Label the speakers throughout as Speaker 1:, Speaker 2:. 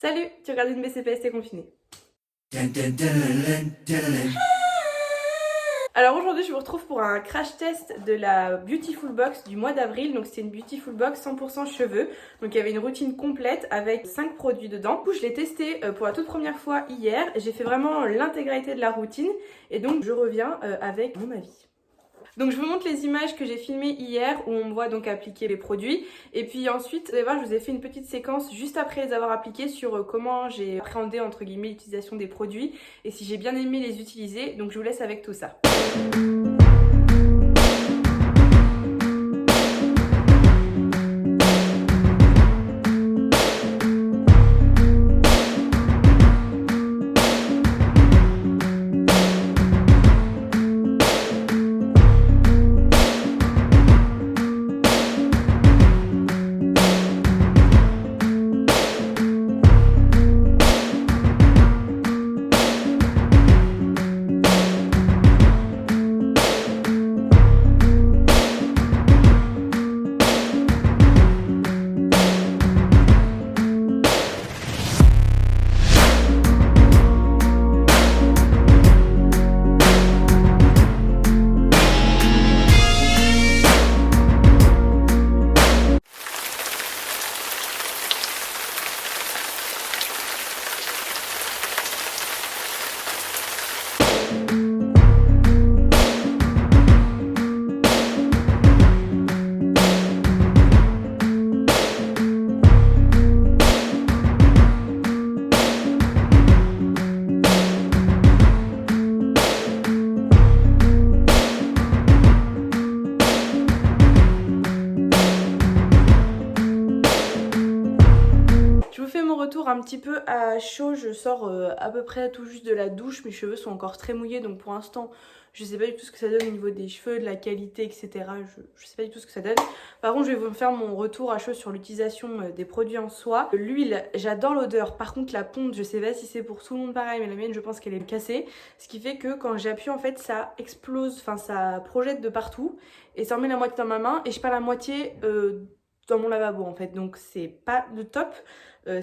Speaker 1: Salut, tu regardes une BCPS, t'es confiné. Alors aujourd'hui je vous retrouve pour un crash test de la Beautiful Box du mois d'avril. Donc c'est une Beautiful Box 100% cheveux. Donc il y avait une routine complète avec 5 produits dedans. Du coup je l'ai testé pour la toute première fois hier. J'ai fait vraiment l'intégralité de la routine et donc je reviens avec mon avis. Donc je vous montre les images que j'ai filmées hier où on me voit donc appliquer les produits. Et puis ensuite, vous allez voir, je vous ai fait une petite séquence juste après les avoir appliqués sur comment j'ai appréhendé entre guillemets l'utilisation des produits et si j'ai bien aimé les utiliser. Donc je vous laisse avec tout ça. Retour un petit peu à chaud, je sors à peu près tout juste de la douche, mes cheveux sont encore très mouillés donc pour l'instant je sais pas du tout ce que ça donne au niveau des cheveux, de la qualité etc, je sais pas du tout ce que ça donne. Par contre je vais vous faire mon retour à chaud sur l'utilisation des produits en soi. L'huile, j'adore l'odeur, par contre la ponte je sais pas si c'est pour tout le monde pareil mais la mienne je pense qu'elle est cassée, ce qui fait que quand j'appuie en fait ça explose, enfin ça projette de partout et ça en met la moitié dans ma main et je pas la moitié dans mon lavabo en fait, donc c'est pas le top.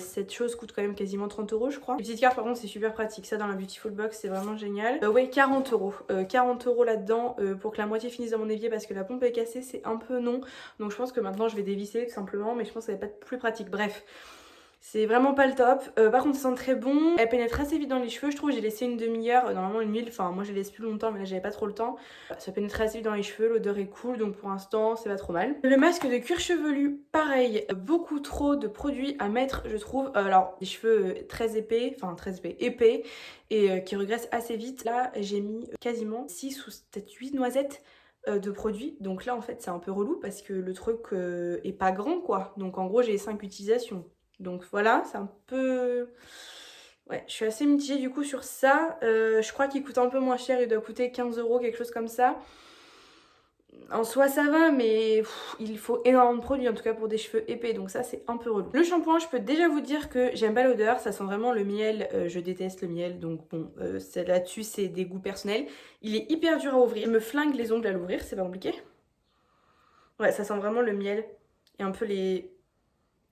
Speaker 1: Cette chose coûte quand même quasiment 30 € je crois. Les petites cartes par contre c'est super pratique, ça dans la Beautiful Box c'est vraiment génial. Ouais 40 €, 40 € là-dedans pour que la moitié finisse dans mon évier parce que la pompe est cassée, c'est un peu non. Donc je pense que maintenant je vais dévisser tout simplement, mais je pense que ça va pas être plus pratique. Bref. C'est vraiment pas le top. Par contre ça sent très bon. Elle pénètre assez vite dans les cheveux. Je trouve j'ai laissé une demi-heure. Normalement une huile, enfin moi je laisse plus longtemps mais là j'avais pas trop le temps. Ça pénètre assez vite dans les cheveux. L'odeur est cool donc pour l'instant c'est pas trop mal. Le masque de cuir chevelu, pareil. Beaucoup trop de produits à mettre je trouve. Alors des cheveux très épais, enfin très épais et qui regressent assez vite. Là j'ai mis quasiment 6 ou peut-être 8 noisettes de produits. Donc là en fait c'est un peu relou parce que le truc est pas grand quoi. Donc en gros j'ai 5 utilisations. Donc voilà, c'est un peu... Ouais, je suis assez mitigée du coup sur ça. Je crois qu'il coûte un peu moins cher, il doit coûter 15 €, quelque chose comme ça. En soi ça va, mais il faut énormément de produits, en tout cas pour des cheveux épais, donc ça c'est un peu relou. Le shampoing, je peux déjà vous dire que j'aime pas l'odeur, ça sent vraiment le miel, je déteste le miel, donc bon, là-dessus c'est des goûts personnels. Il est hyper dur à ouvrir, je me flingue les ongles à l'ouvrir, c'est pas compliqué. Ouais, ça sent vraiment le miel et un peu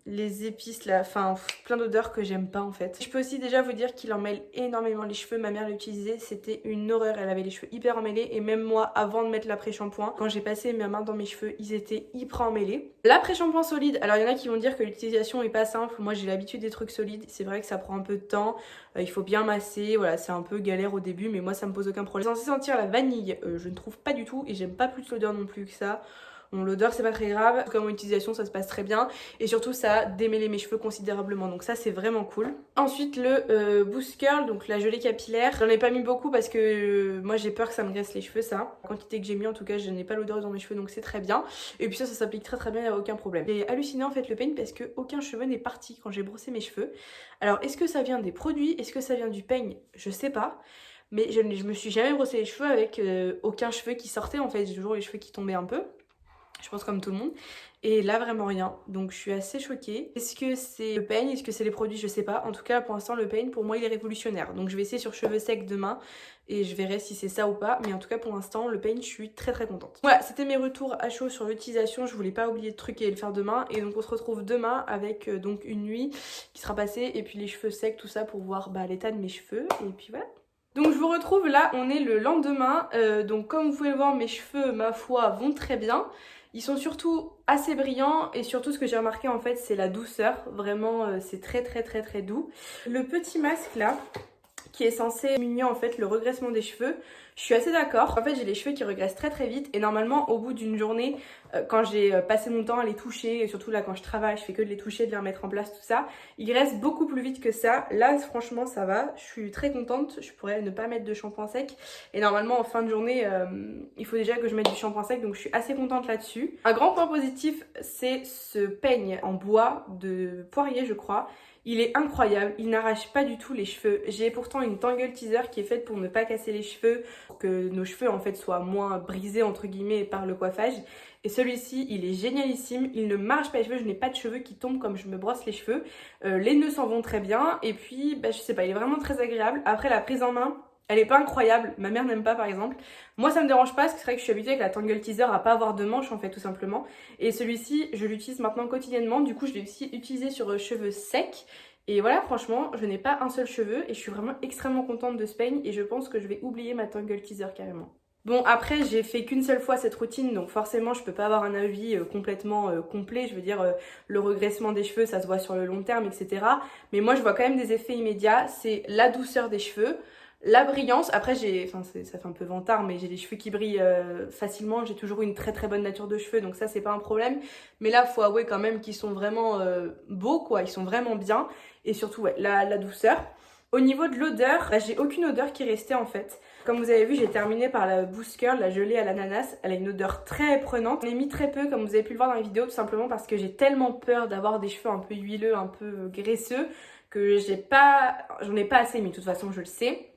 Speaker 1: les épices là, enfin plein d'odeurs que j'aime pas en fait. Je peux aussi déjà vous dire qu'il emmêle énormément les cheveux, ma mère l'utilisait, c'était une horreur, elle avait les cheveux hyper emmêlés et même moi avant de mettre l'après-shampoing, quand j'ai passé ma main dans mes cheveux, ils étaient hyper emmêlés. L'après-shampoing solide, alors il y en a qui vont dire que l'utilisation est pas simple, moi j'ai l'habitude des trucs solides, c'est vrai que ça prend un peu de temps, il faut bien masser, voilà c'est un peu galère au début mais moi ça me pose aucun problème. Censé sentir la vanille, je ne trouve pas du tout et j'aime pas plus l'odeur non plus que ça. Bon, l'odeur c'est pas très grave, en tout cas mon utilisation ça se passe très bien et surtout ça a démêlé mes cheveux considérablement donc ça c'est vraiment cool. Ensuite le Boost Curl, donc la gelée capillaire, j'en ai pas mis beaucoup parce que moi j'ai peur que ça me graisse les cheveux ça. La quantité que j'ai mis en tout cas je n'ai pas l'odeur dans mes cheveux donc c'est très bien et puis ça s'applique très bien, il n'y a aucun problème. J'ai halluciné en fait le peigne parce que aucun cheveu n'est parti quand j'ai brossé mes cheveux. Alors est-ce que ça vient des produits, est-ce que ça vient du peigne, je sais pas. Mais je me suis jamais brossé les cheveux avec aucun cheveu qui sortait en fait, j'ai toujours les cheveux qui tombaient un peu. Je pense comme tout le monde. Et là vraiment rien, donc je suis assez choquée. Est-ce que c'est le peigne, est-ce que c'est les produits, je sais pas. En tout cas pour l'instant le peigne pour moi il est révolutionnaire. Donc je vais essayer sur cheveux secs demain et je verrai si c'est ça ou pas. Mais en tout cas pour l'instant le peigne je suis très contente. Voilà, c'était mes retours à chaud sur l'utilisation. Je voulais pas oublier de truquer et le faire demain. Et donc on se retrouve demain avec donc une nuit qui sera passée. Et puis les cheveux secs, tout ça pour voir l'état de mes cheveux. Et puis voilà. Donc je vous retrouve là, on est le lendemain. Donc comme vous pouvez le voir mes cheveux ma foi vont très bien. Ils sont surtout assez brillants et surtout ce que j'ai remarqué en fait c'est la douceur, vraiment c'est très doux. Le petit masque là qui est censé diminuer en fait le regressement des cheveux, je suis assez d'accord. En fait j'ai les cheveux qui regressent très vite et normalement au bout d'une journée quand j'ai passé mon temps à les toucher et surtout là quand je travaille je fais que de les toucher, de les remettre en place tout ça, ils graissent beaucoup plus vite que ça. Là franchement ça va, je suis très contente, je pourrais ne pas mettre de shampoing sec et normalement en fin de journée il faut déjà que je mette du shampoing sec donc je suis assez contente là-dessus. Un grand point positif c'est ce peigne en bois de poirier je crois. Il est incroyable, il n'arrache pas du tout les cheveux. J'ai pourtant une tangle teaser qui est faite pour ne pas casser les cheveux, pour que nos cheveux en fait soient moins brisés entre guillemets par le coiffage. Et celui-ci, il est génialissime, il ne marche pas les cheveux, je n'ai pas de cheveux qui tombent comme je me brosse les cheveux. Les nœuds s'en vont très bien et puis je sais pas, il est vraiment très agréable. Après la prise en main, elle est pas incroyable, ma mère n'aime pas par exemple. Moi ça me dérange pas parce que c'est vrai que je suis habituée avec la tangle teaser à pas avoir de manches en fait tout simplement. Et celui-ci je l'utilise maintenant quotidiennement, du coup je l'ai aussi utilisé sur cheveux secs. Et voilà franchement je n'ai pas un seul cheveu et je suis vraiment extrêmement contente de ce peigne et je pense que je vais oublier ma tangle teaser carrément. Bon après j'ai fait qu'une seule fois cette routine donc forcément je peux pas avoir un avis complètement complet, je veux dire le regressement des cheveux ça se voit sur le long terme etc. Mais moi je vois quand même des effets immédiats, c'est la douceur des cheveux, la brillance, après ça fait un peu vantard mais j'ai des cheveux qui brillent facilement, j'ai toujours eu une très bonne nature de cheveux donc ça c'est pas un problème. Mais là faut avouer quand même qu'ils sont vraiment beaux quoi, ils sont vraiment bien et surtout ouais, la douceur. Au niveau de l'odeur, j'ai aucune odeur qui restait en fait. Comme vous avez vu j'ai terminé par la Boost Curl, la gelée à l'ananas, elle a une odeur très prenante. J'en ai mis très peu comme vous avez pu le voir dans les vidéos tout simplement parce que j'ai tellement peur d'avoir des cheveux un peu huileux, un peu graisseux que j'en ai pas assez mis de toute façon je le sais.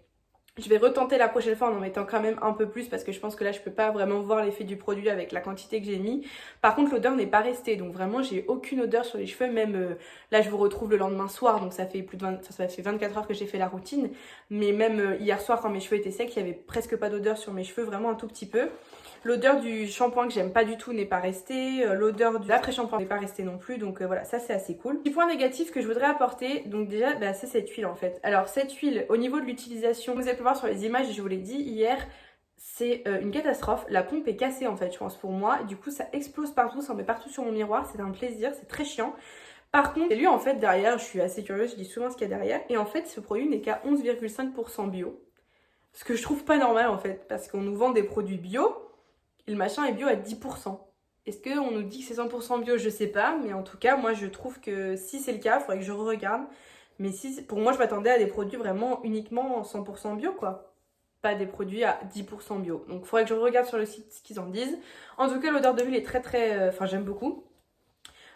Speaker 1: Je vais retenter la prochaine fois en en mettant quand même un peu plus parce que je pense que là je peux pas vraiment voir l'effet du produit avec la quantité que j'ai mis. Par contre l'odeur n'est pas restée donc vraiment j'ai aucune odeur sur les cheveux, même là je vous retrouve le lendemain soir donc ça fait ça fait 24 heures que j'ai fait la routine. Mais même hier soir quand mes cheveux étaient secs il y avait presque pas d'odeur sur mes cheveux, vraiment un tout petit peu. L'odeur du shampoing que j'aime pas du tout n'est pas restée, l'odeur de l'après-shampoing n'est pas restée non plus, donc voilà, ça c'est assez cool. Petit point négatif que je voudrais apporter, donc déjà c'est cette huile en fait. Alors cette huile, au niveau de l'utilisation, vous avez pu voir sur les images, je vous l'ai dit hier, c'est une catastrophe, la pompe est cassée en fait je pense pour moi, du coup ça explose partout, ça en met partout sur mon miroir, c'est un plaisir, c'est très chiant. Par contre, lui en fait derrière, je suis assez curieuse, je dis souvent ce qu'il y a derrière, et en fait ce produit n'est qu'à 11,5% bio. Ce que je trouve pas normal en fait, parce qu'on nous vend des produits bio, et le machin est bio à 10%. Est-ce qu'on nous dit que c'est 100% bio? Je sais pas, mais en tout cas, moi je trouve que si c'est le cas, il faudrait que je regarde. Mais si, pour moi, je m'attendais à des produits vraiment uniquement 100% bio, quoi. Pas des produits à 10% bio. Donc il faudrait que je regarde sur le site ce qu'ils en disent. En tout cas, l'odeur de l'huile est très... Enfin, j'aime beaucoup.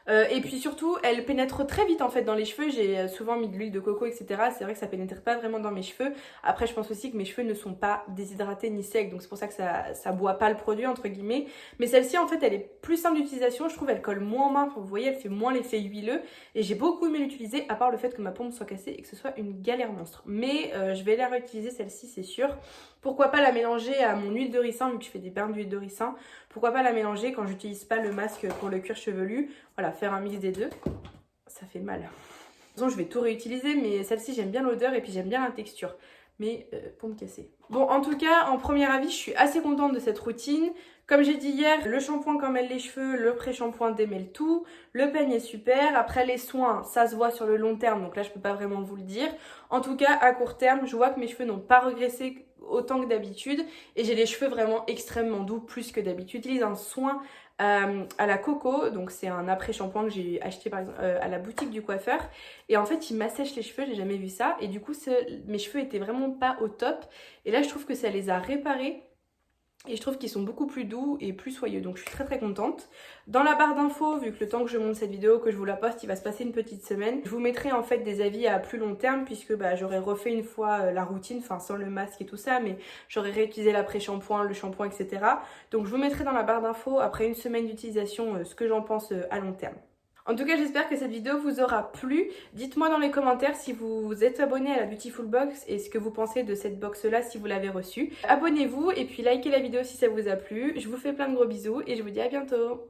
Speaker 1: Et puis surtout elle pénètre très vite en fait dans les cheveux, j'ai souvent mis de l'huile de coco etc, c'est vrai que ça pénètre pas vraiment dans mes cheveux. Après je pense aussi que mes cheveux ne sont pas déshydratés ni secs donc c'est pour ça que ça boit pas le produit entre guillemets. Mais celle-ci en fait elle est plus simple d'utilisation, je trouve elle colle moins en main, vous voyez elle fait moins l'effet huileux et j'ai beaucoup aimé l'utiliser à part le fait que ma pompe soit cassée et que ce soit une galère monstre. Mais je vais la réutiliser celle-ci c'est sûr. Pourquoi pas la mélanger à mon huile de ricin vu que je fais des bains d'huile de ricin. Pourquoi pas la mélanger quand j'utilise pas le masque pour le cuir chevelu. Voilà, faire un mix des deux. Ça fait mal. De toute façon, je vais tout réutiliser, mais celle-ci, j'aime bien l'odeur et puis j'aime bien la texture. Mais pour me casser. Bon, en tout cas, en premier avis, je suis assez contente de cette routine. Comme j'ai dit hier, le shampoing quand mêle les cheveux, le pré-shampoing démêle tout. Le peigne est super. Après, les soins, ça se voit sur le long terme, donc là, je peux pas vraiment vous le dire. En tout cas, à court terme, je vois que mes cheveux n'ont pas régressé autant que d'habitude et j'ai les cheveux vraiment extrêmement doux plus que d'habitude. J'utilise un soin à la coco, donc c'est un après-shampoing que j'ai acheté par exemple à la boutique du coiffeur et en fait il m'assèche les cheveux, j'ai jamais vu ça et du coup mes cheveux étaient vraiment pas au top et là je trouve que ça les a réparés. Et je trouve qu'ils sont beaucoup plus doux et plus soyeux, donc je suis très contente. Dans la barre d'infos, vu que le temps que je monte cette vidéo, que je vous la poste, il va se passer une petite semaine, je vous mettrai en fait des avis à plus long terme, puisque j'aurais refait une fois la routine, enfin sans le masque et tout ça, mais j'aurais réutilisé l'après-shampoing, le shampoing, etc. Donc je vous mettrai dans la barre d'infos, après une semaine d'utilisation, ce que j'en pense à long terme. En tout cas, j'espère que cette vidéo vous aura plu. Dites-moi dans les commentaires si vous êtes abonné à la Beautiful Box et ce que vous pensez de cette box là si vous l'avez reçue. Abonnez-vous et puis likez la vidéo si ça vous a plu. Je vous fais plein de gros bisous et je vous dis à bientôt.